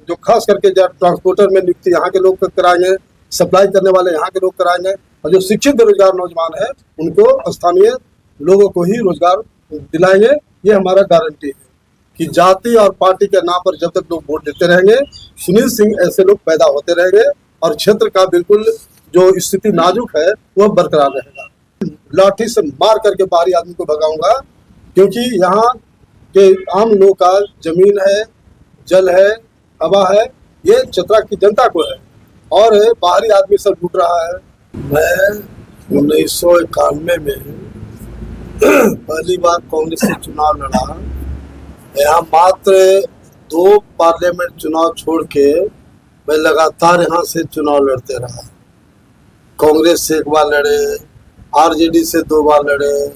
जो खास करके जो ट्रांसपोर्टर में नियुक्ति यहाँ के लोग कराएंगे, सप्लाई करने वाले यहाँ के लोग कराएंगे, और जो शिक्षित बेरोजगार नौजवान है उनको स्थानीय लोगों को ही रोजगार दिलाएंगे। ये हमारा गारंटी है कि जाति और पार्टी के नाम पर जब तक लोग वोट देते रहेंगे, सुनील सिंह ऐसे लोग पैदा होते रहेंगे और क्षेत्र का बिल्कुल जो स्थिति नाजुक है वह बरकरार रहेगा। लाठी से मार करके बाहरी आदमी को भगाऊंगा, क्योंकि यहाँ के आम लोगों का जमीन है, जल है, हवा है, ये चतरा की जनता को है और बाहरी आदमी सब लूट रहा है। मैं 1991 में पहली बार कांग्रेस से चुनाव लड़ा। यहाँ मात्र 2 पार्लियामेंट चुनाव छोड़ के मैं लगातार यहाँ से चुनाव लड़ते रहा। कांग्रेस से एक बार लड़े, आरजेडी से 2 बार लड़े,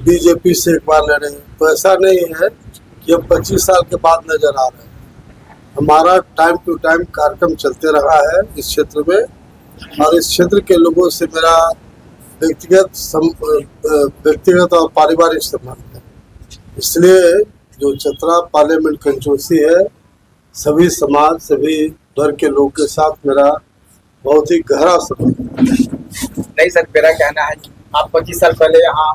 बीजेपी से एक बार लड़े। तो ऐसा नहीं है कि अब 25 साल के बाद नजर आ रहे हैं। हमारा टाइम टू टाइम कार्यक्रम चलते रहा है इस क्षेत्र में, और इस क्षेत्र के लोगों से मेरा व्यक्तिगत और पारिवारिक संबंध है। इसलिए जो चतरा पार्लियामेंट कंस्टिट्यूंसी है, सभी समाज, सभी वर्ग के लोगों के साथ मेरा बहुत ही गहरा संबंध है। नहीं सर, मेरा कहना है कि आप 25 साल पहले यहाँ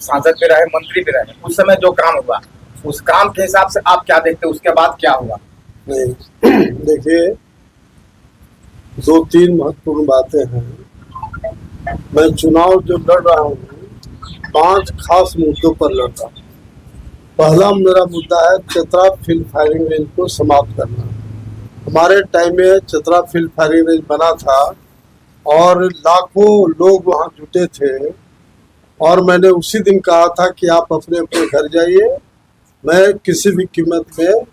सांसद भी रहे, मंत्री भी रहे, उस समय जो काम हुआ उस काम के हिसाब से आप क्या देखते, उसके बाद क्या हुआ? नहीं, देखिए 2-3 महत्वपूर्ण बातें हैं। मैं चुनाव जो लड़ रहा हूँ 5 खास मुद्दों पर लड़ रहा हूँ। पहला मेरा मुद्दा है चतरा फील्ड फायरिंग रेंज को समाप्त करना। हमारे टाइम में चतरा फील्ड फायरिंग रेंज बना था और लाखों लोग वहाँ जुटे थे, और मैंने उसी दिन कहा था कि आप अपने अपने घर जाइए, मैं किसी भी कीमत में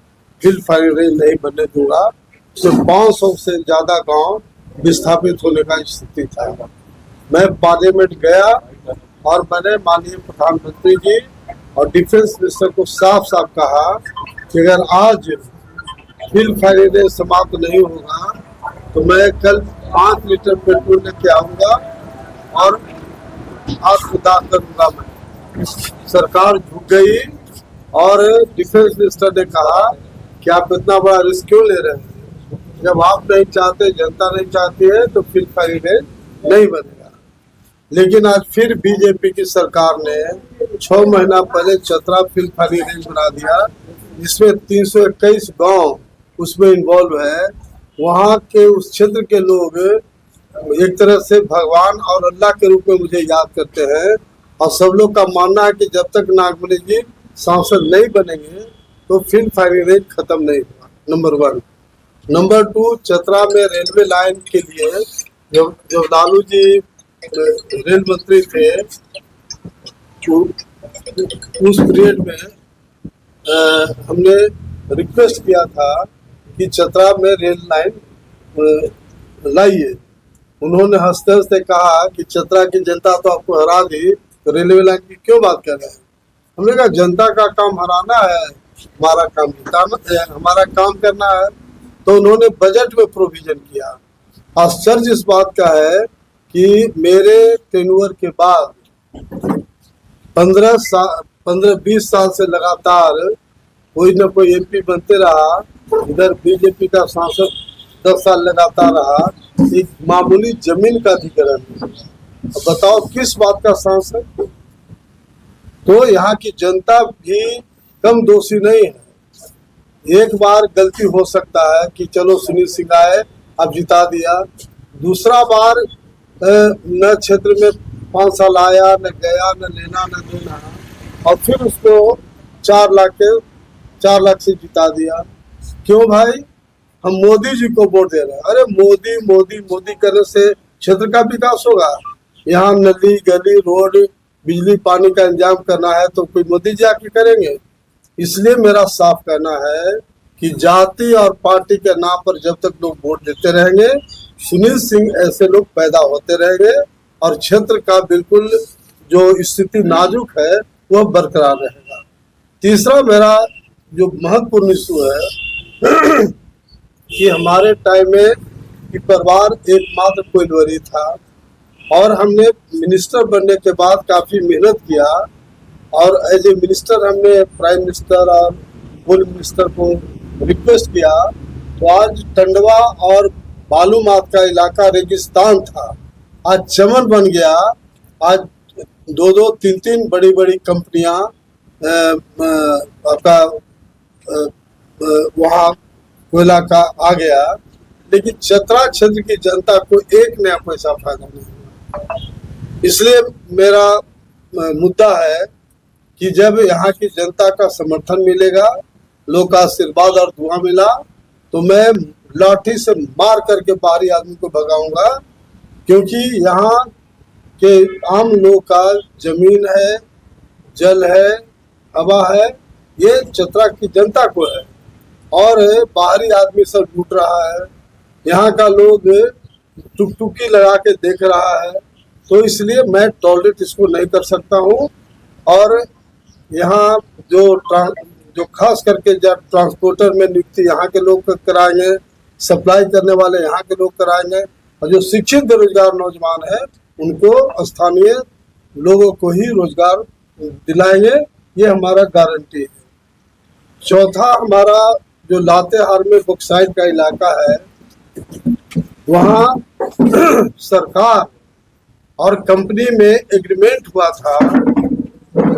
फील्ड फायरिंग रेंज नहीं बनने दूंगा। तो 500 से ज़्यादा गांव विस्थापित होने का स्थिति था। मैं पार्लियामेंट गया और मैंने माननीय प्रधानमंत्री जी और डिफेंस मिनिस्टर को साफ साफ कहा कि अगर आज फील्ड फायरिंग रेंज समाप्त नहीं होगा तो मैं कल 5 लीटर पेट्रोल लेके आऊँगा और आत्मदाह करूँगा। मैं सरकार झुक गई और डिफेंस मिनिस्टर ने कहा कि आप इतना बड़ा रिस्क क्यों ले रहे हैं? जब आप नहीं चाहते, जनता नहीं चाहती है, तो फील्ड फायरिंग रेंज नहीं बनेगा। लेकिन आज फिर बीजेपी की सरकार ने 6 महीना पहले चतरा फील्ड फायरिंग रेंज बना दिया, जिसमें 321 गांव उसमें इन्वॉल्व है। वहाँ के उस क्षेत्र के लोग एक तरह से भगवान और अल्लाह के रूप में मुझे याद करते हैं, और सब लोग का मानना है कि जब तक नागमणि जी सांसद नहीं बनेंगे तो फील्ड फायरिंग रेंज खत्म नहीं होगा। नंबर 1। नंबर 2, चतरा में रेलवे लाइन के लिए जो लालू जी रेल मंत्री थे, उस पीरियड में हमने रिक्वेस्ट किया था कि चतरा में रेल लाइन लाइए। उन्होंने हंसते हंसते कहा कि चतरा की जनता तो आपको हरा दी, तो रेलवे लाइन की क्यों बात कर रहे हैं? हमने कहा जनता का काम हराना है, हमारा काम जिताना है, हमारा काम करना है। तो उन्होंने बजट में प्रोविजन किया। आश्चर्य इस बात का है कि मेरे टेन्योर के बाद 15-20 साल से लगातार कोई न कोई एमपी बनते रहा, इधर बीजेपी का सांसद 10 साल लगातार रहा। एक मामूली जमीन का अधिग्रहण, बताओ किस बात का सांसद? तो यहाँ की जनता भी कम दोषी नहीं है। एक बार गलती हो सकता है कि चलो सुनील सिंह आए, अब जिता दिया। दूसरा बार न क्षेत्र में 5 साल आया, न गया, न लेना न देना, और फिर उसको 4 लाख से जिता दिया। क्यों भाई? हम मोदी जी को वोट दे रहे हैं। अरे मोदी मोदी मोदी करने से क्षेत्र का विकास होगा? यहाँ नली गली रोड बिजली पानी का इंतजाम करना है तो कोई मोदी जी आके करेंगे? इसलिए मेरा साफ कहना है कि जाति और पार्टी के नाम पर जब तक लोग वोट देते रहेंगे, सुनील सिंह ऐसे लोग पैदा होते रहेंगे और क्षेत्र का बिल्कुल जो स्थिति नाजुक है वह बरकरार रहेगा। तीसरा मेरा जो महत्वपूर्ण इशू है कि हमारे टाइम में कि परिवार एकमात्र कोइलवरी था, और हमने मिनिस्टर बनने के बाद काफ़ी मेहनत किया, और एज ए मिनिस्टर हमने प्राइम मिनिस्टर और होम मिनिस्टर को रिक्वेस्ट किया तो आज टंडवा और बालूमाथ का इलाका रेगिस्तान था, आज चमन बन गया। आज दो दो तीन तीन बड़ी बड़ी कंपनियां आपका वहाँ कोयला का आ गया, लेकिन चतरा क्षेत्र की जनता को एक नया पैसा फायदा नहीं हुआ। इसलिए मेरा मुद्दा है कि जब यहाँ की जनता का समर्थन मिलेगा, लोग का आशीर्वाद और दुआ मिला, तो मैं लाठी से मार करके बाहरी आदमी को भगाऊंगा, क्योंकि यहाँ के आम लोग का जमीन है, जल है, हवा है, ये चतरा की जनता को है और बाहरी आदमी सब लूट रहा है। यहाँ का लोग टुकटुकी लगा के देख रहा है, तो इसलिए मैं टॉलरेट इसको नहीं कर सकता हूँ। और यहाँ जो खास करके जब ट्रांसपोर्टर में नियुक्ति यहाँ के लोग कराएंगे, सप्लाई करने वाले यहाँ के लोग कराएंगे, और जो शिक्षित बेरोजगार नौजवान है उनको स्थानीय लोगों को ही रोजगार दिलाएंगे, ये हमारा गारंटी है। चौथा, हमारा जो लातेहार में बॉक्साइट का इलाका है, वहाँ सरकार और कंपनी में एग्रीमेंट हुआ था,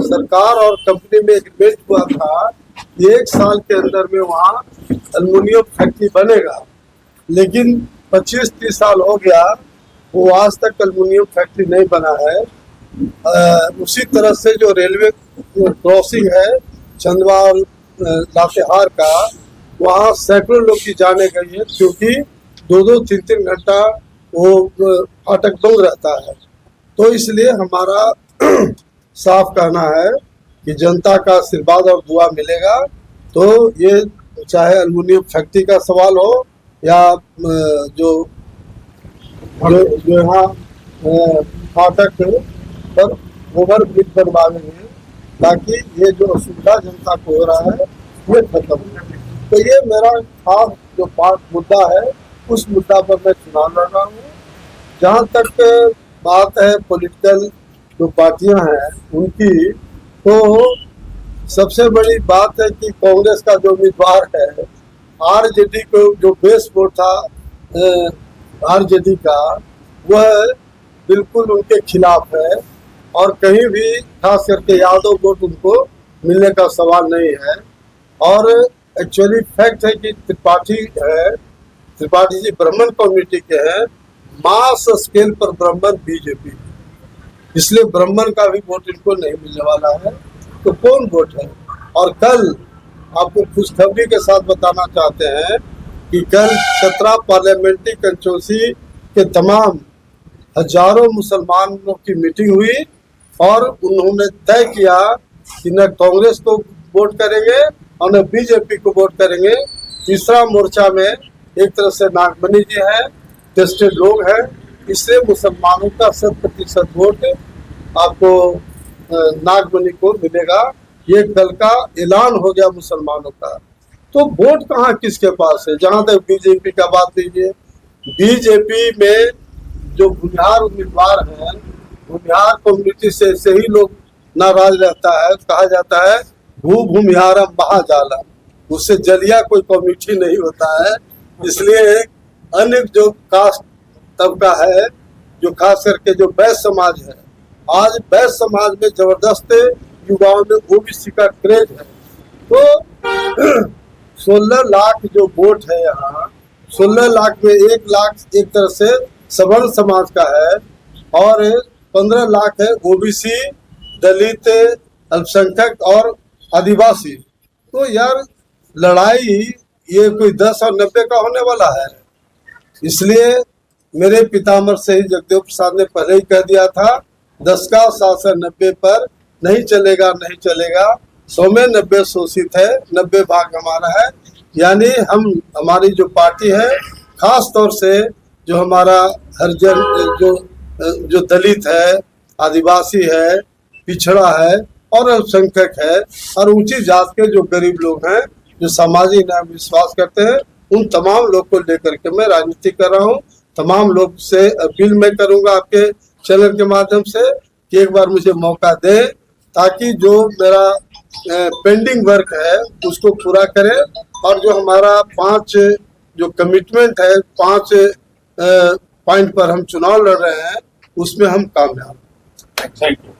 सरकार और कंपनी में एग्रीमेंट हुआ था कि 1 साल के अंदर में वहाँ एल्युमिनियम फैक्ट्री बनेगा, लेकिन 25-30 साल हो गया, वो आज तक एल्युमिनियम फैक्ट्री नहीं बना है। उसी तरह से जो रेलवे क्रॉसिंग है चंदवा और लातेहार का, वहाँ सैकड़ों लोग की जाने गई है, क्योंकि 2-2, 3-3 घंटा वो फाटक बंद रहता है। तो इसलिए हमारा साफ कहना है कि जनता का आशीर्वाद और दुआ मिलेगा तो ये चाहे एल्युमिनियम फैक्ट्री का सवाल हो या जो यहाँ फाटक पर ओवर ब्रिज बनवाएंगे, ताकि ये जो असुविधा जनता को हो रहा है ये खत्म हो। तो ये मेरा खास जो मुद्दा है, उस मुद्दा पर मैं चुनाव लड़ रहा हूँ। जहाँ तक बात है पॉलिटिकल जो पार्टियां हैं उनकी, तो सबसे बड़ी बात है कि कांग्रेस का जो उम्मीदवार है, आरजेडी को जो बेस वोट था आरजेडी का, वह बिल्कुल उनके खिलाफ है और कहीं भी खास करके यादव वोट उनको मिलने का सवाल नहीं है। और एक्चुअली फैक्ट है कि त्रिपाठी जी ब्राह्मण कम्युनिटी के हैं, मास स्केल पर ब्राह्मण बीजेपी, इसलिए ब्राह्मण का भी वोट इनको नहीं मिलने वाला है। तो कौन वोट है? और कल आपको खुशखबरी के साथ बताना चाहते हैं कि कल चतरा पार्लियामेंट्री कंस्टिट्यूंसी के तमाम हजारों मुसलमानों की मीटिंग हुई और उन्होंने तय किया कि न कांग्रेस को वोट करेंगे और न बीजेपी को वोट करेंगे। तीसरा मोर्चा में एक तरफ से नागमणि जी हैं, टेस्टेड लोग हैं, इसलिए मुसलमानों का 100% वोट आपको नागमणि को मिलेगा। ये कल का ऐलान हो गया मुसलमानों का। तो वोट कहाँ किसके पास है? जहां तक बीजेपी का बात लीजिए, बीजेपी में जो भूमिहार उम्मीदवार है, भूमिहार कम्युनिटी से ही लोग नाराज रहता है। कहा जाता है भूमिहारा महाजाला, उससे जलिया कोई कम्युनिटी नहीं होता है। इसलिए अन्य जो कास्ट तबका है, जो खास करके जो वैश्य समाज है, आज वैश्य समाज में जबरदस्त युवाओं में ओबीसी का क्रेज है। तो 16 लाख जो वोट है यहाँ, 16 लाख में 1 लाख एक तरह से सवर्ण समाज का है और 15 लाख है ओबीसी, दलित, अल्पसंख्यक और आदिवासी। तो यार लड़ाई ये कोई 10 और 90 का होने वाला है। इसलिए मेरे पितामह से ही जगदेव प्रसाद ने पहले ही कह दिया था, 10 का शासन 90 पर नहीं चलेगा, नहीं चलेगा। 100 में 90 शोषित है, 90 भाग हमारा है। यानी हमारी जो पार्टी है, खास तौर से जो हमारा हरिजन जो दलित है, आदिवासी है, पिछड़ा है और अल्पसंख्यक है और ऊंची जात के जो गरीब लोग हैं, जो सामाजिक न्याय में विश्वास करते हैं, उन तमाम लोग को लेकर के मैं राजनीति कर रहा हूँ। तमाम लोग से अपील मैं करूंगा आपके चैनल के माध्यम से कि एक बार मुझे मौका दें, ताकि जो मेरा पेंडिंग वर्क है उसको पूरा करें और जो हमारा 5 जो कमिटमेंट है 5 पॉइंट पर हम चुनाव लड़ रहे हैं उसमें हम कामयाब। Thank you.